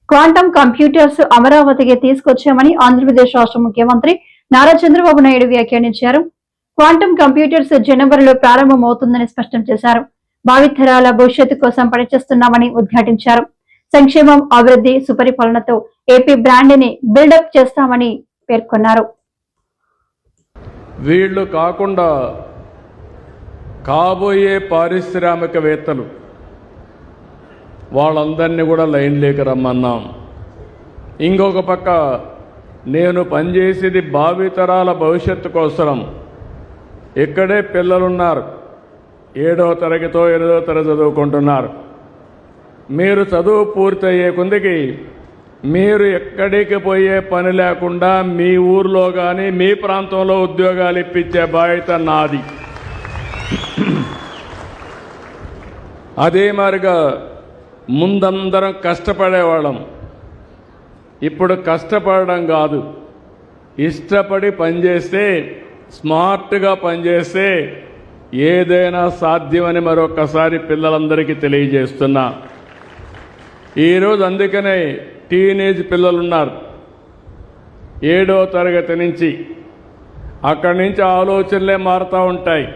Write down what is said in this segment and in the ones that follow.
Quantum computers అమరావతికి తీసుకొచ్చామని ఆంధ్రప్రదేశ్ రాష్ట్ర ముఖ్యమంత్రి నారా చంద్రబాబు నాయుడు వ్యాఖ్యానించారు. క్వాంటమ్ కంప్యూటర్స్ జనవరిలో ప్రారంభమవుతుందని స్పష్టం చేశారు. భావితరాల భవిష్యత్తు కోసం పనిచేస్తున్నామని ఉద్ఘాటించారు. సంక్షేమం, అభివృద్ధి, సుపరిపాలనతో ఏపీ బ్రాండ్ ని బిల్డప్ చేస్తామని పేర్కొన్నారు. వీళ్ళు కాకుండా కాబోయే పారిశ్రామికవేత్తలు వాళ్ళందరినీ కూడా లైన్లోకి రమ్మన్నాం. ఇంకొక పక్క నేను పనిచేసేది భావితరాల భవిష్యత్తు కోసం. ఇక్కడే పిల్లలున్నారు, 7వ తరగతో 8వ తరగతి చదువుకుంటున్నారు. మీరు చదువు పూర్తయ్యే కొందికి మీరు ఎక్కడికి పోయే పని లేకుండా మీ ఊర్లో కానీ మీ ప్రాంతంలో ఉద్యోగాలు ఇప్పించే బాధ్యత నాది. అదే మాదిరిగా ముందందరం కష్టపడేవాళ్ళం. ఇప్పుడు కష్టపడడం కాదు, ఇష్టపడి పనిచేస్తే, స్మార్ట్గా పనిచేస్తే ఏదైనా సాధ్యమని మరొకసారి పిల్లలందరికీ తెలియజేస్తున్నా. ఈరోజు అందుకనే టీనేజ్ పిల్లలున్నారు, 7వ తరగతి నుంచి. అక్కడి నుంచి ఆలోచనలే మారుతూ ఉంటాయి.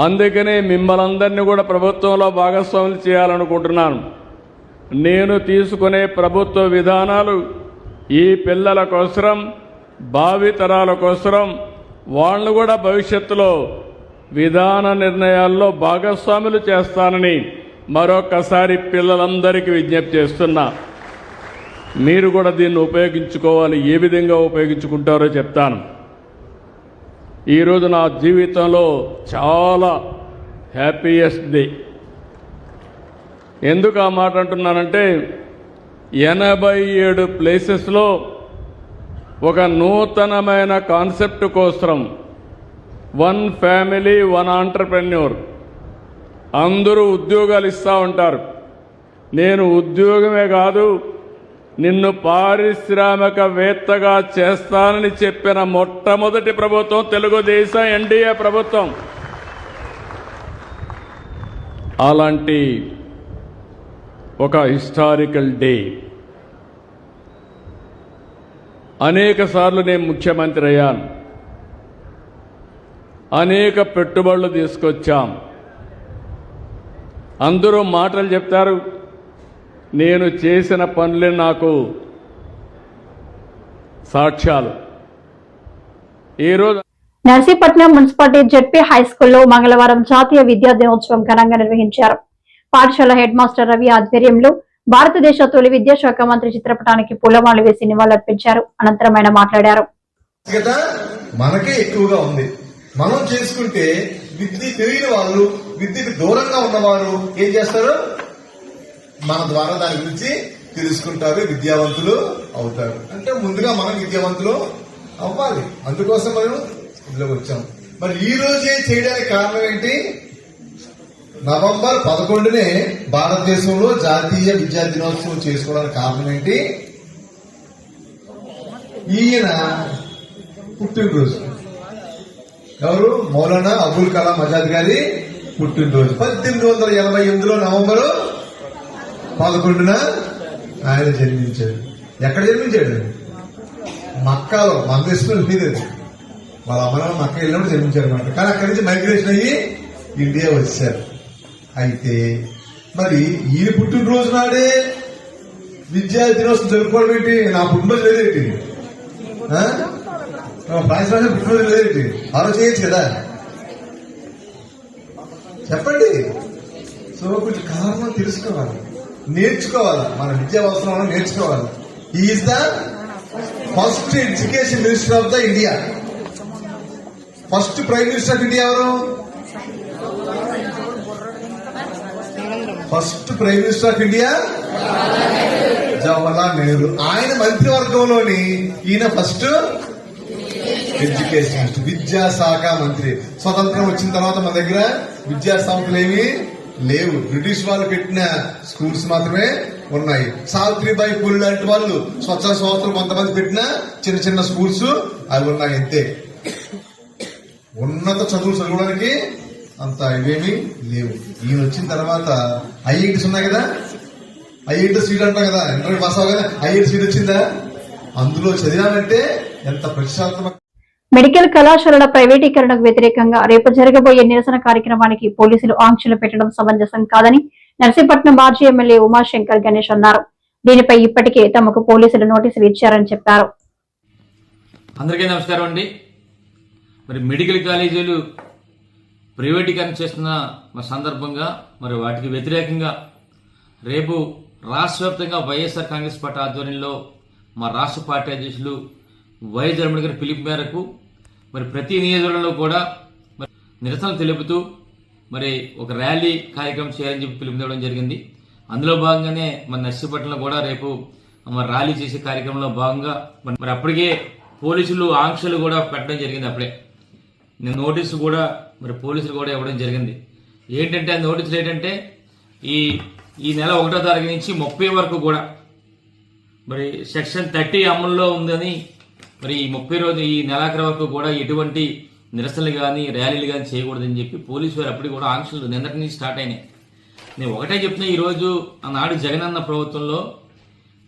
అందుకనే మిమ్మల్ని అందరినీ కూడా ప్రభుత్వంలో భాగస్వాములు చేయాలనుకుంటున్నాను. నేను తీసుకునే ప్రభుత్వ విధానాలు ఈ పిల్లల కోసం, భావితరాల కోసం, వాళ్ళను కూడా భవిష్యత్తులో విధాన నిర్ణయాల్లో భాగస్వాములు చేస్తానని మరొకసారి పిల్లలందరికీ విజ్ఞప్తి చేస్తున్నా. మీరు కూడా దీన్ని ఉపయోగించుకోవాలి. ఏ విధంగా ఉపయోగించుకుంటారో చెప్తాను. ఈరోజు నా జీవితంలో చాలా హ్యాపీయెస్ట్ డే. ఎందుకు ఆ మాట అంటున్నానంటే 87 ప్లేసెస్లో ఒక నూతనమైన కాన్సెప్ట్ కోసం, 1 ఫ్యామిలీ 1 ఆంటర్ప్రెన్యూర్, అందరూ ఉద్యోగాలు ఇస్తూ ఉంటారు. నేను ఉద్యోగమే కాదు, నిన్ను పారిశ్రామికవేత్తగా చేస్తానని చెప్పిన మొట్టమొదటి ప్రభుత్వం తెలుగుదేశం ఎన్డీఏ ప్రభుత్వం. అలాంటి ఒక హిస్టారికల్ డే. అనేక సార్లు నేను ముఖ్యమంత్రి అయ్యాను, అనేక పెట్టుబడులు తీసుకొచ్చాం. అందరూ మాటలు చెప్తారు, నేను చేసిన పనులే నాకు సాక్ష్యాలు. ఈరోజు నర్సీపట్నం మున్సిపాలిటీ జెడ్పీ హై స్కూల్లో మంగళవారం జాతీయ విద్యా దినోత్సవం ఘనంగా నిర్వహించారు. పాఠశాల హెడ్ మాస్టర్ రవి ఆధ్వర్యంలో భారతదేశ తొలి విద్యాశాఖ మంత్రి చిత్రపటానికి పూలమాలలు వేసి నివాళులర్పించారు. అనంతరం ఆయన మాట్లాడారు. మనకే ఎక్కువగా ఉంది. మనం చేసుకుంటే విద్య తెలియని వాళ్ళు, విద్యకు దూరంగా ఉన్నవారు ఏం చేస్తారు? మన ద్వారా దాని గురించి తెలుసుకుంటారు, విద్యావంతులు అవుతారు. అంటే ముందుగా మనం విద్యావంతులు అవ్వాలి. అందుకోసం మనం ఇందులోకి వచ్చాం. మరి ఈ రోజే చేయడానికి కారణం ఏంటి? నవంబర్ 11నే భారతదేశంలో జాతీయ విద్యా దినోత్సవం చేసుకోవడానికి కారణం ఏంటి? ఈయన పుట్టినరోజు. ఎవరు? మౌలానా అబుల్ కలాం ఆజాద్ గారి పుట్టినరోజు. 1888లో నవంబరు 11న ఆయన జన్మించాడు. ఎక్కడ జన్మించాడు? మక్కాలో. మన దేశంలో లేదు, వాళ్ళ అమ్మనాన్న మక్క వెళ్ళినప్పుడు జన్మించారు అనమాట. కానీ అక్కడి నుంచి మైగ్రేషన్ అయ్యి ఇండియా వచ్చారు. అయితే మరి ఈయన పుట్టినరోజు నాడే విద్యా దినోత్సవం జరుపుకోవడం ఏంటి? నా పుట్టినరోజు లేదేంటి? పాకిస్తాన్ పుట్టినరోజు లేదేంటి? ఆలోచన చేయొచ్చు కదా, చెప్పండి. సో కొంచెం కారణం తెలుసుకోవాలి, నేర్చుకోవాలి. మన విద్యా అవసరం నేర్చుకోవాలి. Is the first education minister of the India. First prime minister of India ఎవరు? First prime minister of India Jawaharlal Nehru. ఆయన మంత్రివర్గంలోని ఈయన ఫస్ట్ ఎడ్యుకేషన్ మినిస్టర్, విద్యాశాఖ మంత్రి. స్వతంత్రం వచ్చిన తర్వాత మన దగ్గర విద్యా సంస్థలు ఏమీ లేవు. బ్రిటిష్ వాళ్ళు పెట్టిన స్కూల్స్ మాత్రమే ఉన్నాయి. సావిత్రిబాయి పూలు లాంటి వాళ్ళు స్వచ్ఛ సంవత్సరం కొంతమంది పెట్టిన చిన్న చిన్న స్కూల్స్ అవి ఉన్నాయి. అంతే, ఉన్నత చదువులు చదవడానికి అంత ఇవేమీ లేవు. ఈయన వచ్చిన తర్వాత ఐఐటీస్ ఉన్నాయి కదా, ఐఐటీ సీట్ అంటాం కదా, ఇంటర్వ్యూ పాస్ అవ్వగానే ఐఐటీ సీట్ వచ్చిందా, అందులో చదివామంటే ఎంత ప్రతిష్టాత్మక. మెడికల్ కళాశాలల ప్రైవేటీకరణకు వ్యతిరేకంగా రేపు జరగబోయే నిరసన కార్యక్రమానికి పోలీసులు ఆంక్షలు పెట్టడం సమంజసం కాదని నర్సీపట్నం మాజీ ఎమ్మెల్యే ఉమాశంకర్ గణేష్ అన్నారు. దీనిపై ఇప్పటికే తమకు పోలీసులు నోటీసులు ఇచ్చారని చెప్పారు. అందరికీ నమస్కారం అండి. మరి మెడికల్ కాలేజీలు ప్రైవేటీకరణ చేస్తున్న సందర్భంగా మరి వాటికి వ్యతిరేకంగా రేపు రాష్ట్ర వ్యాప్తంగా వైఎస్ఆర్ కాంగ్రెస్ పార్టీ ఆధ్వర్యంలో మా రాష్ట్ర పార్టీ అధ్యక్షులు వైఎస్ జగన్మోహన్ గారి పిలుపు మేరకు మరి ప్రతి నియోజకవర్గంలో కూడా మరి నిరసనలు తెలుపుతూ మరి ఒక ర్యాలీ కార్యక్రమం చేయాలని చెప్పి పిలుపునివ్వడం జరిగింది. అందులో భాగంగానే మన నర్సీపట్నంలో కూడా రేపు మరి ర్యాలీ చేసే కార్యక్రమంలో భాగంగా మరి అప్పటికే పోలీసులు ఆంక్షలు కూడా పెట్టడం జరిగింది. అప్పుడే నేను నోటీసు కూడా మరి పోలీసులు కూడా ఇవ్వడం జరిగింది. ఏంటంటే ఆ నోటీసులు ఏంటంటే ఈ నెల 1వ తారీఖు నుంచి 30 వరకు కూడా మరి సెక్షన్ 30 అమల్లో ఉందని మరి ఈ 30 రోజు ఈ నెలాఖరు వరకు కూడా ఎటువంటి నిరసనలు కానీ ర్యాలీలు కానీ చేయకూడదని చెప్పి పోలీసు వారు అప్పటికి కూడా ఆంక్షలు నిన్నటి నుంచి స్టార్ట్ అయినాయి. నేను ఒకటే చెప్తున్నా, ఈరోజు ఆనాడు జగనన్న ప్రభుత్వంలో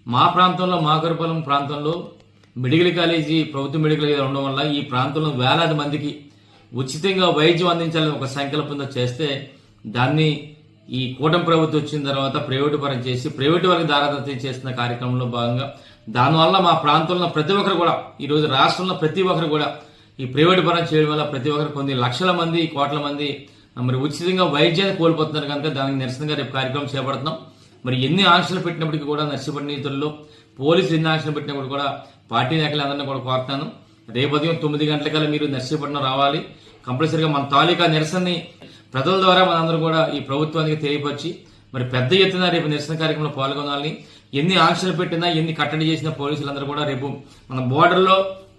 మా ప్రాంతంలో మాకరపాలెం ప్రాంతంలో మెడికల్ కాలేజీ ప్రభుత్వ మెడికల్ కాలేజీ ఉండడం వల్ల ఈ ప్రాంతంలో వేలాది మందికి ఉచితంగా వైద్యం అందించాలని ఒక సంకల్పంతో చేస్తే దాన్ని ఈ కూటమి ప్రభుత్వం వచ్చిన తర్వాత ప్రైవేటు పరం చేసి ప్రైవేటు వారికి దారాదత్తం చేస్తున్న కార్యక్రమంలో భాగంగా దానివల్ల మా ప్రాంతంలో ప్రతి ఒక్కరు కూడా ఈరోజు రాష్ట్రంలో ప్రతి ఒక్కరు కూడా ఈ ప్రైవేటు పరం చేయడం వల్ల ప్రతి ఒక్కరు కొన్ని లక్షల మంది కోట్ల మంది మరి ఉచితంగా వైద్యాన్ని కోల్పోతున్నారు కనుక దానికి నిరసనగా రేపు కార్యక్రమం చేపడుతున్నాం. మరి ఎన్ని ఆంక్షలు పెట్టినప్పటికీ కూడా నర్సీపట్నం నియోజకవర్గంలో పోలీసులు ఎన్ని ఆంక్షలు పెట్టినప్పుడు కూడా పార్టీ నాయకులందరినీ కూడా కోరుతాను, రేపు ఉదయం 9 గంటలకల్లా మీరు నర్సీపట్నం రావాలి. కంపల్సరీగా మన తాలూకా నిరసనని ప్రజల ద్వారా మనందరూ కూడా ఈ ప్రభుత్వానికి తెలియపరిచి మరి పెద్ద ఎత్తున రేపు నిరసన కార్యక్రమంలో పాల్గొనాలని. ఎన్ని ఆంక్షలు పెట్టినా ఎన్ని కట్టడి చేసిన పోలీసులందరూ కూడా రేపు మన బోర్డర్లో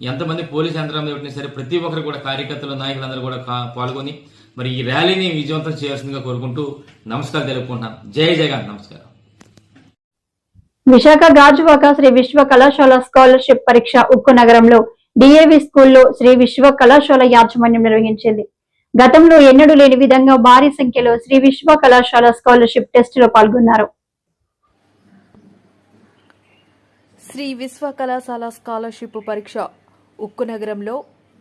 ఎంతమంది పోలీసు యంత్రాంగం పెట్టినా సరే ప్రతి ఒక్కరు కూడా కార్యకర్తలు నాయకులందరూ కూడా పాల్గొని మరి ఈ ర్యాలీని విజయవంతం చేయాల్సిందిగా కోరుకుంటూ నమస్కారం తెలుపుకుంటున్నాను. జై జగన్. నమస్కారం. విశాఖ గాజువాక శ్రీ విశ్వ కళాశాల స్కాలర్షిప్ పరీక్ష ఉక్కు నగరంలో డిఏవి స్కూల్లో శ్రీ విశ్వ కళాశాల యాజమాన్యం నిర్వహించింది. గతంలో ఎన్నడూ లేని విధంగా భారీ సంఖ్యలో శ్రీ విశ్వ కళాశాల స్కాలర్షిప్ టెస్టులో పాల్గొన్నారు. శ్రీ విశ్వ కళాశాల స్కాలర్షిప్ పరీక్ష ఉక్కు నగరంలో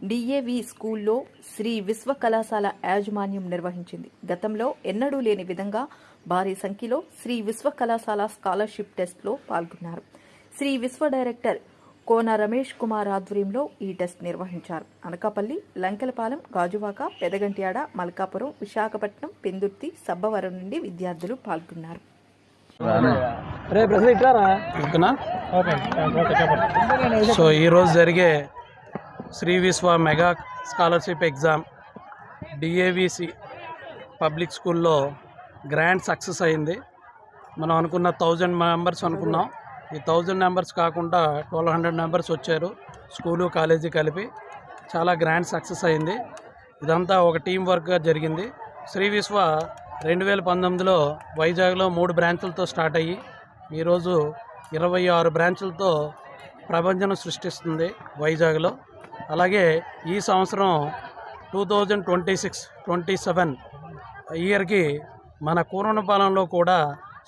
డిఏవి స్కూల్లో శ్రీ విశ్వ కళాశాల యాజమాన్యం నిర్వహించింది. గతంలో ఎన్నడూ లేని విధంగా భారీ సంఖ్యలో శ్రీ విశ్వ కళాశాల స్కాలర్షిప్ టెస్ట్లో పాల్గొన్నారు. శ్రీ విశ్వ డైరెక్టర్ కోన రమేష్ కుమార్ ఆధ్వర్యంలో ఈ టెస్ట్ నిర్వహించారు. అనకాపల్లి, లంకెలపాలెం, గాజువాక, పెదగంట్యాడ, మల్కాపురం, విశాఖపట్నం, పెందుర్తి, సబ్బవరం నుండి విద్యార్థులు పాల్గొన్నారు. సో ఈరోజు జరిగే శ్రీ విశ్వ మెగా స్కాలర్షిప్ ఎగ్జామ్ డిఏవిసి పబ్లిక్ స్కూల్లో గ్రాండ్ సక్సెస్ అయింది. మనం అనుకున్న 1000 మెంబర్స్ అనుకున్నాం. ఈ 1000 మెంబర్స్ కాకుండా 1200 మెంబర్స్ వచ్చారు, స్కూలు కాలేజీ కలిపి. చాలా గ్రాండ్ సక్సెస్ అయింది. ఇదంతా ఒక టీం వర్క్గా జరిగింది. శ్రీ విశ్వ 2019లో వైజాగ్లో 3 బ్రాంచులతో స్టార్ట్ అయ్యి ఈరోజు 26 బ్రాంచులతో ప్రపంచం సృష్టిస్తుంది వైజాగ్లో. అలాగే ఈ సంవత్సరం 2026-27 ఇయర్కి మన కూరనపాలెంలో కూడా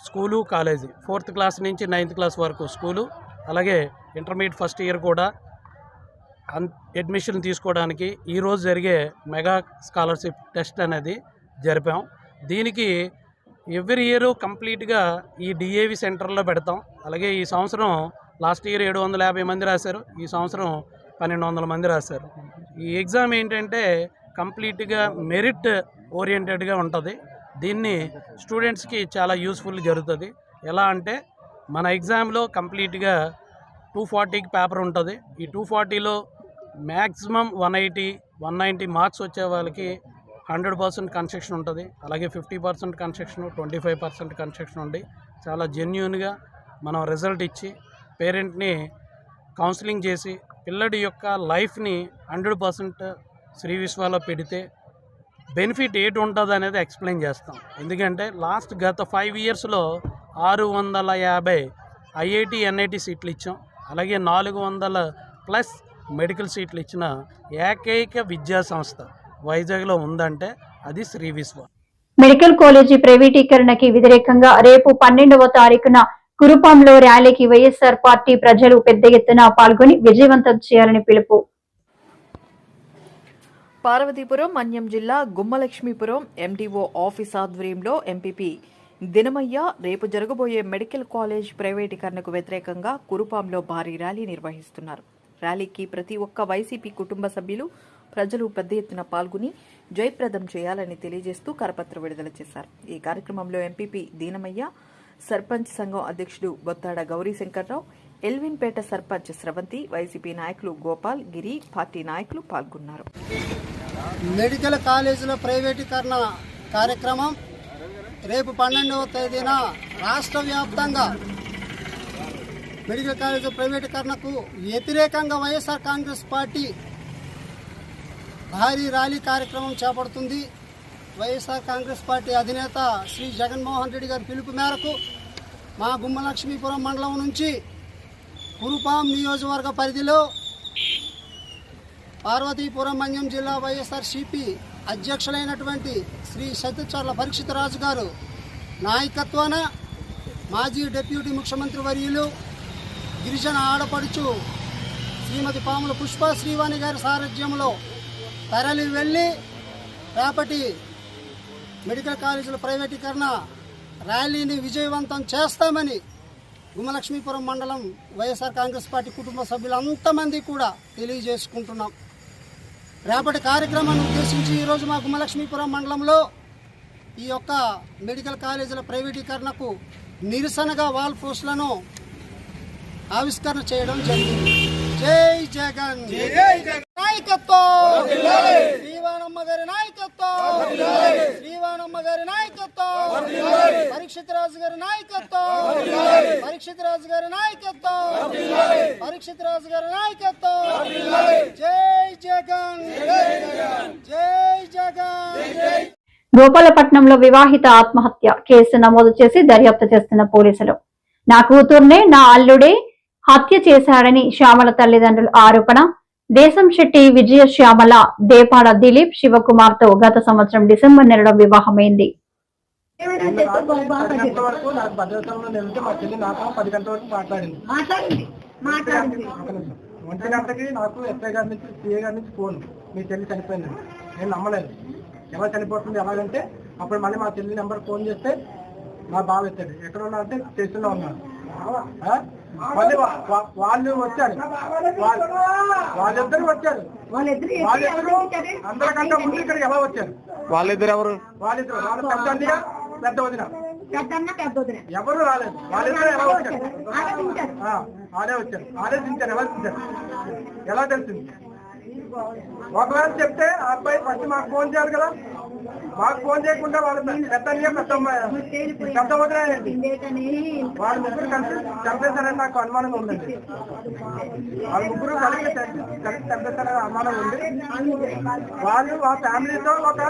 స్కూలు కాలేజీ 4th క్లాస్ నుంచి 9th క్లాస్ వరకు స్కూలు, అలాగే ఇంటర్మీడియట్ ఫస్ట్ ఇయర్ కూడా అడ్మిషన్ తీసుకోవడానికి ఈరోజు జరిగే మెగా స్కాలర్షిప్ టెస్ట్ అనేది జరిపాం. దీనికి ఎవ్రీ ఇయర్ కంప్లీట్గా ఈ డిఏవి సెంటర్లో పెడతాం. అలాగే ఈ సంవత్సరం లాస్ట్ ఇయర్ 750 మంది రాశారు, ఈ సంవత్సరం 1200 మంది రాశారు. ఈ ఎగ్జామ్ ఏంటంటే కంప్లీట్గా మెరిట్ ఓరియంటెడ్గా ఉంటుంది. దీన్ని స్టూడెంట్స్కి చాలా యూస్ఫుల్ జరుగుతుంది. ఎలా అంటే మన ఎగ్జామ్లో కంప్లీట్గా 240కి పేపర్ ఉంటుంది. ఈ 240లో మ్యాక్సిమం 180-190 మార్క్స్ వచ్చే వాళ్ళకి 100% కన్సెషన్ ఉంటుంది. అలాగే 50% కన్సెషన్, 25% కన్సెషన్ ఉండి చాలా జెన్యూన్గా మనం రిజల్ట్ ఇచ్చి పేరెంట్ని కౌన్సిలింగ్ చేసి పిల్లడి యొక్క లైఫ్ని 100% శ్రీ విశ్వాలో పెడితే బెనిఫిట్ ఏంటి ఉంటుంది అనేది ఎక్స్ప్లెయిన్ చేస్తాం. ఎందుకంటే గత 5 ఇయర్స్లో 650 ఐఐటి ఎన్ఐటి సీట్లు ఇచ్చాం. అలాగే 400+ మెడికల్ సీట్లు ఇచ్చిన ఏకైక విద్యా సంస్థ వైజాగ్లో ఉందంటే అది శ్రీ విశ్వ. మెడికల్ కాలేజీ ప్రైవేటీకరణకి వ్యతిరేకంగా రేపు 12వ తారీఖున కురుపాంలో ర్యాలీకి వైఎస్ఆర్ పార్టీ ప్రజలు పెద్ద ఎత్తున పాల్గొని విజయవంతం చేయాలని పిలుపు. పార్వతీపురం మన్యం జిల్లా గుమ్మలక్ష్మీపురం ఎంటీఓ ఆఫీస్ ఆధ్వర్యంలో ఎంపీపీ దినమయ్య రేపు జరగబోయే మెడికల్ కాలేజ్ ప్రైవేటీకరణకు వ్యతిరేకంగా కురుపాంలో భారీ ర్యాలీ నిర్వహిస్తున్నారు. ర్యాలీకి ప్రతి ఒక్క వైసీపీ కుటుంబ సభ్యులు ప్రజలు పెద్ద ఎత్తున పాల్గొని జయప్రదం చేయాలని తెలియజేస్తూ కరపత్రం విడుదల చేశారు. ఈ కార్యక్రమంలో ఎంపీపీ దీనమయ్య, సర్పంచ్ సంఘం అధ్యక్షుడు బొత్తాడ గౌరీశంకర్రావు, ఎల్విన్పేట సర్పంచ్ స్రవంతి, వైసీపీ నాయకులు గోపాల్, గిరి, పార్టీ నాయకులు పాల్గొన్నారు. మెడికల్ కాలేజీల ప్రైవేటీకరణ కార్యక్రమం రేపు 12వ తేదీన రాష్ట్ర వ్యాప్తంగా మెడికల్ కాలేజీల ప్రైవేటీకరణకు వ్యతిరేకంగా వైఎస్ఆర్ కాంగ్రెస్ పార్టీ భారీ ర్యాలీ కార్యక్రమం చేపడుతుంది. వైఎస్ఆర్ కాంగ్రెస్ పార్టీ అధినేత శ్రీ జగన్మోహన్ రెడ్డి గారి పిలుపు మేరకు మా గుమ్మలక్ష్మీపురం మండలం నుంచి కురుపాం నియోజకవర్గ పరిధిలో పార్వతీపురం మన్యం జిల్లా వైఎస్ఆర్సీపీ అధ్యక్షులైనటువంటి శ్రీ సత్యచర్ల పరీక్షితరాజు గారు నాయకత్వాన మాజీ డిప్యూటీ ముఖ్యమంత్రి వర్యులు గిరిజన ఆడపడుచు శ్రీమతి పాముల పుష్ప శ్రీవాణి గారి సారథ్యంలో తరలి వెళ్ళి రేపటి మెడికల్ కాలేజీల ప్రైవేటీకరణ ర్యాలీని విజయవంతం చేస్తామని గుమ్మలక్ష్మీపురం మండలం వైఎస్ఆర్ కాంగ్రెస్ పార్టీ కుటుంబ సభ్యులంతమంది కూడా తెలియజేసుకుంటున్నాం. రేపటి కార్యక్రమాన్ని ఉద్దేశించి ఈరోజు మా గుమ్మలక్ష్మీపురం మండలంలో ఈ యొక్క మెడికల్ కాలేజీల ప్రైవేటీకరణకు నిరసనగా వాల్ పోస్టులను ఆవిష్కరణ చేయడం జరిగింది. జై జగన్ నాయకత్వం, శ్రీవాణమ్మ గారి నాయకత్వం, శ్రీవాణమ్మ గారి నాయకత్వం, పరీక్షిత్ రాజు గారి నాయకత్వం, పరీక్షిత్ రాజు గారి నాయకత్వం, పరీక్షిత్ రాజు గారి నాయకత్వం. జై జగన్, జై జగన్. గోపాలపట్నంలో వివాహిత ఆత్మహత్య కేసు నమోదు చేసి దర్యాప్తు చేస్తున్న పోలీసులు నా కూతుర్నే నా అల్లుడే హత్య చేశాడని శ్యామల తల్లిదండ్రుల ఆరోపణ. దేశం శెట్టి విజయ శ్యామల దేపాడ దిలీప్ శివకుమార్ తో గత సంవత్సరం డిసెంబర్ నెలలో వివాహమైంది. 10 గంటల వరకు నాకు భద్రాచలంలో నిలిచి మా చెల్లి నాతో 10 గంటల వరకు మాట్లాడింది. 1 గంటకి నాకు ఎస్ఐ గారి నుంచి సిఐ గారి నుంచి ఫోన్, మీ చెల్లి చనిపోయింది. నేను నమ్మలేదు. ఎవరు చనిపోతుంది ఎలాగంటే అప్పుడు మళ్ళీ మా చెల్లి నెంబర్ ఫోన్ చేస్తే మా బావ ఎత్తాడు. ఎక్కడ ఉన్నా అంటే స్టేషన్లో ఉన్నాను. మళ్ళీ వాళ్ళు వచ్చారు, వాళ్ళిద్దరు వచ్చారు. వాళ్ళిద్దరు అందరికంటే ముందు ఇక్కడికి ఎలా వచ్చారు? వాళ్ళిద్దరు ఎవరు? వాళ్ళిద్దరు వాళ్ళ పెద్ద వదిన ఎవరు రాలేదు. వాళ్ళిద్దరు ఎలా వచ్చారు? ఆడే వచ్చారు, ఆలోచించారు. ఎలా చూశారు? ఎలా తెలిసింది? ఒకవేళ చెప్తే ఆ అబ్బాయి ఫస్ట్ మాకు ఫోన్ చేయాలి కదా. మాకు ఫోన్ చేయకుండా వాళ్ళ పెద్ద వాళ్ళ ముగ్గురు కలిసి చంపేశారని నాకు అనుమానం ఉందండి. వాళ్ళ ముగ్గురు కలిసి చంపేశారని అనుమానం ఉంది. వాళ్ళు ఆ ఫ్యామిలీతో ఒక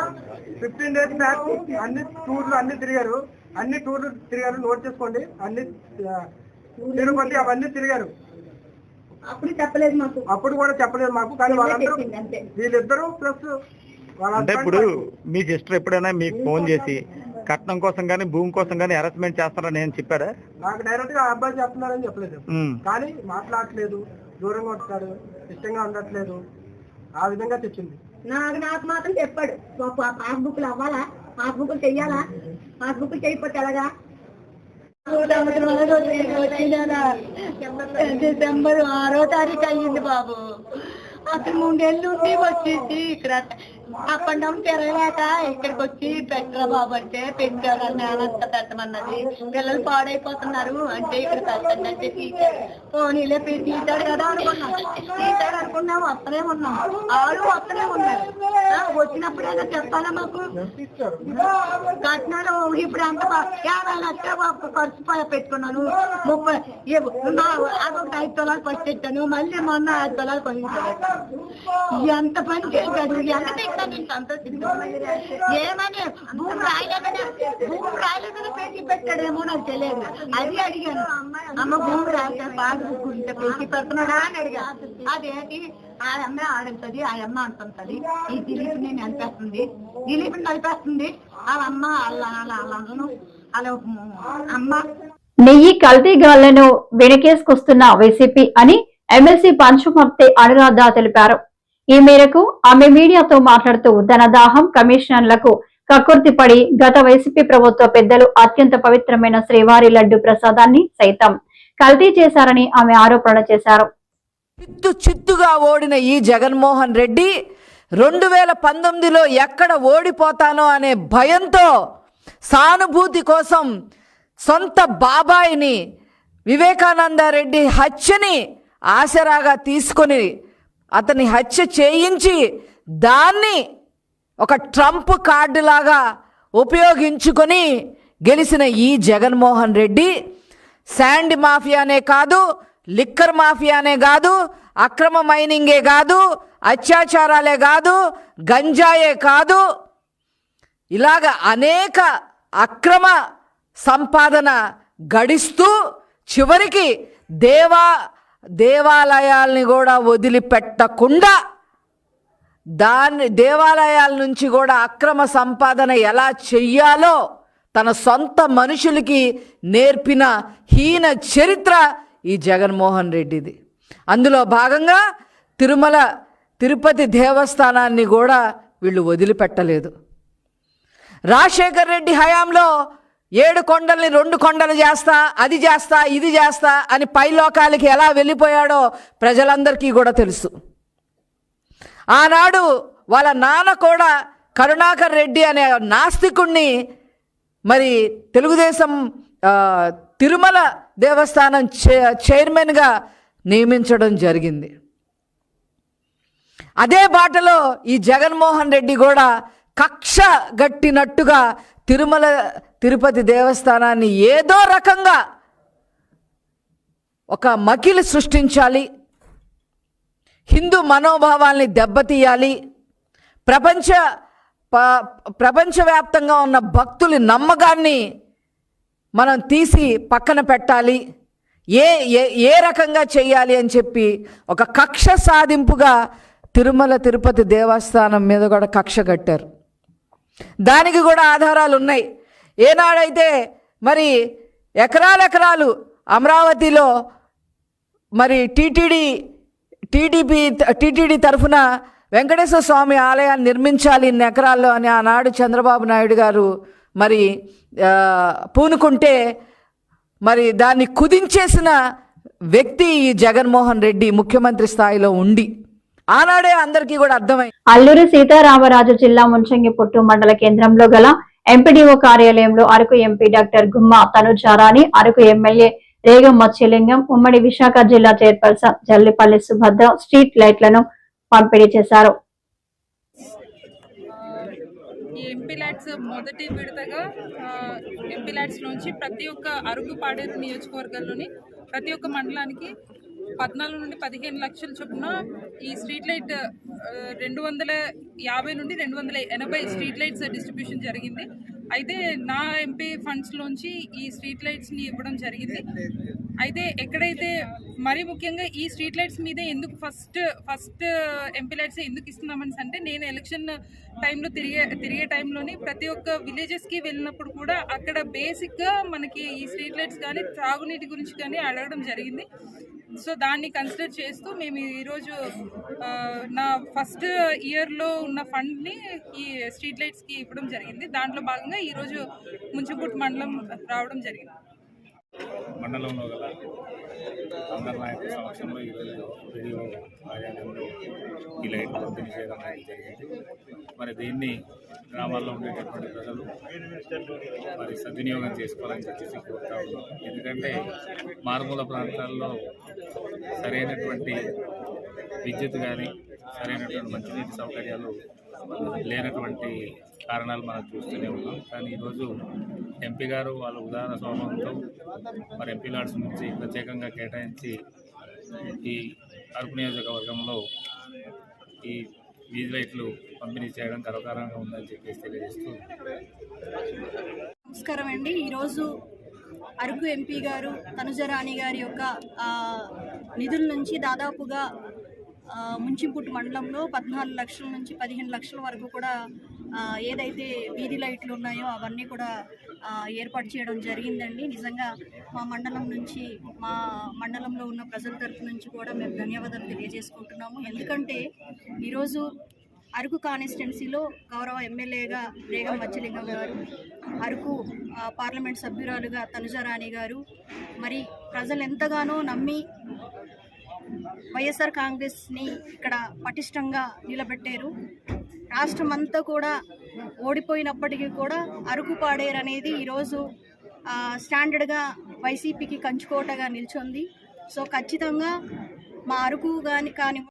15 days బ్యాక్ అన్ని టూర్లు తిరిగారు. నోట్ చేసుకోండి. అన్ని తిరుపతి అవన్నీ తిరిగారు. అప్పుడు కూడా చెప్పలేదు మాకు. కానీ వాళ్ళందరూ వీళ్ళిద్దరూ ప్లస్ అంటే ఇప్పుడు మీ సిస్టర్ ఎప్పుడైనా మీకు ఫోన్ చేసి కట్నం కోసం కానీ భూమి కోసం కానీ హెరాస్మెంట్ చేస్తారని నేను చెప్పారా? నాకు డైరెక్ట్ గా అబ్బాయి చెప్తున్నారని చెప్పలేదు. కానీ మాట్లాడట్లేదు, దూరంగా వస్తాడు, ఇష్టంగా ఉండట్లేదు, ఆ విధంగా తెచ్చింది. నాకు మాత్రం చెప్పాడు, పాస్బుక్లు అవ్వాలా, పాస్బుక్లు చెయ్యాలా, పాస్బుక్లు చేయకపోతే ఎలాగా. డిసెంబర్ 6వ తారీఖు అయ్యింది బాబు. అసలు 3 ఏళ్ళు ఉండి వచ్చేసి ఇక్కడ అప్ అండ్ డౌన్ తిరగలేక ఇక్కడికి వచ్చి పెట్టరా బాబు అంటే పెట్టారు. నేనంతా పెట్టమన్నది. పిల్లలు పాడైపోతున్నారు అంటే ఇక్కడ పెట్టండి అంటే పోనీలే తీసాడు కదా అనుకున్నాం. వస్తనే ఉన్నాం, ఆడు వస్తనే ఉన్నారు. వచ్చినప్పుడు ఏదో చెప్పాలా మాకు? కట్నాలు ఇప్పుడు అంత 50 లక్షలు ఖర్చు పెట్టుకున్నాను. 30 అదొక 5 తులాలు ఫస్ట్ పెట్టాను. మళ్ళీ మొన్న 5 తులాలు కొనిచ్చాను. ఎంత పని చేశాడు. ఎంత కూడా నేను సంతోషిస్తాను. ఏమని భూమి రాయలేదని పేచి పెట్టాడేమో నాకు తెలియదు. అది అడిగాను, అమ్మ భూమి రాస్తే పాస్బుక్ ఉంటే పేచి పెడుతున్నాడా అని అడిగా. అదేంటి ఆ అమ్మ ఆడుతుంది, ఆ అమ్మ అంటుంది, ఈ దిలీప్ నేను అనిపిస్తుంది, దిలీప్ నడిపేస్తుంది, వాళ్ళ అమ్మ వాళ్ళను అలా అమ్మ. నెయ్యి కల్తీగాళ్లను వెనకేసుకొస్తున్న వైసీపీ అని ఎమ్మెల్సీ పంచుమర్తి అనురాధ తెలిపారు. ఈ మేరకు ఆమె మీడియాతో మాట్లాడుతూ ధనదాహం కమిషనర్లకు కక్కుర్తిపడి గత వైసీపీ ప్రభుత్వ పెద్దలు అత్యంత పవిత్రమైన శ్రీవారి లడ్డు ప్రసాదాన్ని సైతం కల్తీ చేశారని ఆమె ఆరోపణ చేశారు. చిత్తుగా ఓడిన ఈ జగన్మోహన్ రెడ్డి 2019లో ఎక్కడ ఓడిపోతానో అనే భయంతో సానుభూతి కోసం సొంత బాబాయిని వివేకానంద రెడ్డి హత్యని ఆసరాగా తీసుకొని అతని హత్య చేయించి దాన్ని ఒక ట్రంప్ కార్డు లాగా ఉపయోగించుకొని గెలిచిన ఈ జగన్మోహన్ రెడ్డి శాండ్ మాఫియానే కాదు, లిక్కర్ మాఫియానే కాదు, అక్రమ మైనింగే కాదు, అత్యాచారాలే కాదు, గంజాయే కాదు, ఇలాగ అనేక అక్రమ సంపాదన గడిస్తూ చివరికి దేవాలయాల్ని కూడా వదిలిపెట్టకుండా దేవాలయాల నుంచి కూడా అక్రమ సంపాదన ఎలా చెయ్యాలో తన సొంత మనుషులకి నేర్పిన హీన చరిత్ర ఈ జగన్మోహన్ రెడ్డిది. అందులో భాగంగా తిరుపతి దేవస్థానాన్ని కూడా వీళ్ళు వదిలిపెట్టలేదు. రాజశేఖర్ రెడ్డి హయాంలో 7 కొండల్ని 2 కొండలు చేస్తా, అది చేస్తా, ఇది చేస్తా అని పైలోకాలకి ఎలా వెళ్ళిపోయాడో ప్రజలందరికీ కూడా తెలుసు. ఆనాడు వాళ్ళ నాన్న కూడా కరుణాకర్ రెడ్డి అనే నాస్తికుణ్ణి మరి తెలుగుదేశం తిరుమల దేవస్థానం చైర్మన్గా నియమించడం జరిగింది. అదే బాటలో ఈ జగన్మోహన్ రెడ్డి కూడా కక్ష గట్టినట్టుగా తిరుపతి దేవస్థానాన్ని ఏదో రకంగా ఒక మకిలి సృష్టించాలి, హిందూ మనోభావాల్ని దెబ్బతీయాలి, ప్రపంచవ్యాప్తంగా ఉన్న భక్తుల నమ్మకాన్ని మనం తీసి పక్కన పెట్టాలి, ఏ రకంగా చేయాలి అని చెప్పి ఒక కక్ష సాధింపుగా తిరుపతి దేవస్థానం మీద కూడా కక్ష కట్టారు. దానికి కూడా ఆధారాలు ఉన్నాయి. ఏనాడైతే మరి ఎకరాలు అమరావతిలో మరి టీటీడీ తరఫున వెంకటేశ్వర స్వామి ఆలయాన్ని నిర్మించాలి ఇన్ని ఎకరాల్లో అని ఆనాడు చంద్రబాబు నాయుడు గారు మరి పూనుకుంటే మరి దాన్ని కుదించేసిన వ్యక్తి ఈ జగన్మోహన్ రెడ్డి ముఖ్యమంత్రి స్థాయిలో ఉండి ఆనాడే అందరికీ కూడా అర్థమైంది. అల్లూరి సీతారామరాజు జిల్లా ముంచంగిపుట్టు మండల కేంద్రంలో గల ఎంపీడీఓ కార్యాలయంలో అరకు ఎంపీ డాక్టర్ గుమ్మా తనుజారాణి, అరకు ఎమ్మెల్యే రేగం మత్స్యలింగం, ఉమ్మడి విశాఖ జిల్లా చైర్పర్సన్ జల్లిపల్లి సుభద్ర స్ట్రీట్ లైట్లను పంపిణీ చేశారు. ఈ ఎంపీ ల్యాడ్స్ మొదటి విడతగా ఎంపీ ల్యాడ్స్ నుంచి ప్రతి ఒక్క అరకు పాడేరు నియోజకవర్గంలోని ప్రతి ఒక్క మండలానికి 14 నుండి 15 లక్షల చొప్పున ఈ స్ట్రీట్ లైట్ 250 నుండి 280 స్ట్రీట్ లైట్స్ డిస్ట్రిబ్యూషన్ జరిగింది. అయితే నా ఎంపీ ఫండ్స్లోంచి ఈ స్ట్రీట్ లైట్స్ని ఇవ్వడం జరిగింది. అయితే ఎక్కడైతే మరీ ముఖ్యంగా ఈ స్ట్రీట్ లైట్స్ మీదే ఎందుకు ఫస్ట్ ఎంపీ లైట్స్ ఎందుకు ఇస్తున్నామని అంటే, నేను ఎలక్షన్ టైంలో తిరిగే టైంలోని ప్రతి ఒక్క విలేజెస్కి వెళ్ళినప్పుడు కూడా అక్కడ బేసిక్గా మనకి ఈ స్ట్రీట్ లైట్స్ కానీ త్రాగునీటి గురించి కానీ అడగడం జరిగింది. సో దాన్ని కన్సిడర్ చేస్తూ మేము ఈరోజు నా ఫస్ట్ ఇయర్లో ఉన్న ఫండ్ని ఈ స్ట్రీట్ లైట్స్కి ఇవ్వడం జరిగింది. దాంట్లో భాగంగా ఈరోజు ముంచంగిపుట్టు మండలం రావడం జరిగింది. మండలంలో గల అందరి నాయకుల సమక్షంలో ఈరోజు వీడియో కార్యాలయంలో ఈ లైట్ పంపిణీ చేయడం జరిగింది. మరి దీన్ని గ్రామాల్లో ఉండేటటువంటి ప్రజలు మరి సద్వినియోగం చేసుకోవాలని చెప్పేసి కోరుతా ఉన్నాం. ఎందుకంటే మారుమూల ప్రాంతాల్లో సరైనటువంటి విద్యుత్ కానీ సరైనటువంటి మంచినీటి సౌకర్యాలు లేనటువంటి కారణాలు మనం చూస్తూనే ఉన్నాం. కానీ ఈరోజు ఎంపీ గారు వాళ్ళ ఉదాహరణ స్వభావంతో మరి ఎంపీ లాడ్స్ నుంచి ప్రత్యేకంగా కేటాయించి ఈ అరకు నియోజకవర్గంలో ఈ వీధి లైట్లు పంపిణీ చేయడం గర్వకారంగా ఉందని చెప్పేసి తెలియజేస్తూ నమస్కారం అండి. ఈరోజు అరకు ఎంపీ గారు తనుజరాణి గారి యొక్క నిధుల నుంచి దాదాపుగా ముంచింపుట్టు మండలంలో 14 లక్షల నుంచి 15 లక్షల వరకు కూడా ఏదైతే వీధి లైట్లు ఉన్నాయో అవన్నీ కూడా ఏర్పాటు చేయడం జరిగిందండి. నిజంగా మా మండలం నుంచి, మా మండలంలో ఉన్న ప్రజల తరఫు నుంచి కూడా మేము ధన్యవాదాలు తెలియజేసుకుంటున్నాము. ఎందుకంటే ఈరోజు అరకు కాన్స్టిట్యున్సీలో గౌరవ ఎమ్మెల్యేగా రేగం మచ్చలింగం గారు, అరకు పార్లమెంట్ సభ్యురాలుగా తనుజరాణి గారు, మరి ప్రజలు ఎంతగానో నమ్మి వైఎస్ఆర్ కాంగ్రెస్ని ఇక్కడ పటిష్టంగా నిలబెట్టారు. రాష్ట్రం అంతా కూడా ఓడిపోయినప్పటికీ కూడా అరకు పాడేరు అనేది ఈరోజు స్టాండర్డ్గా వైసీపీకి కంచుకోటగా నిల్చుంది. సో ఖచ్చితంగా మా అరకు కానీ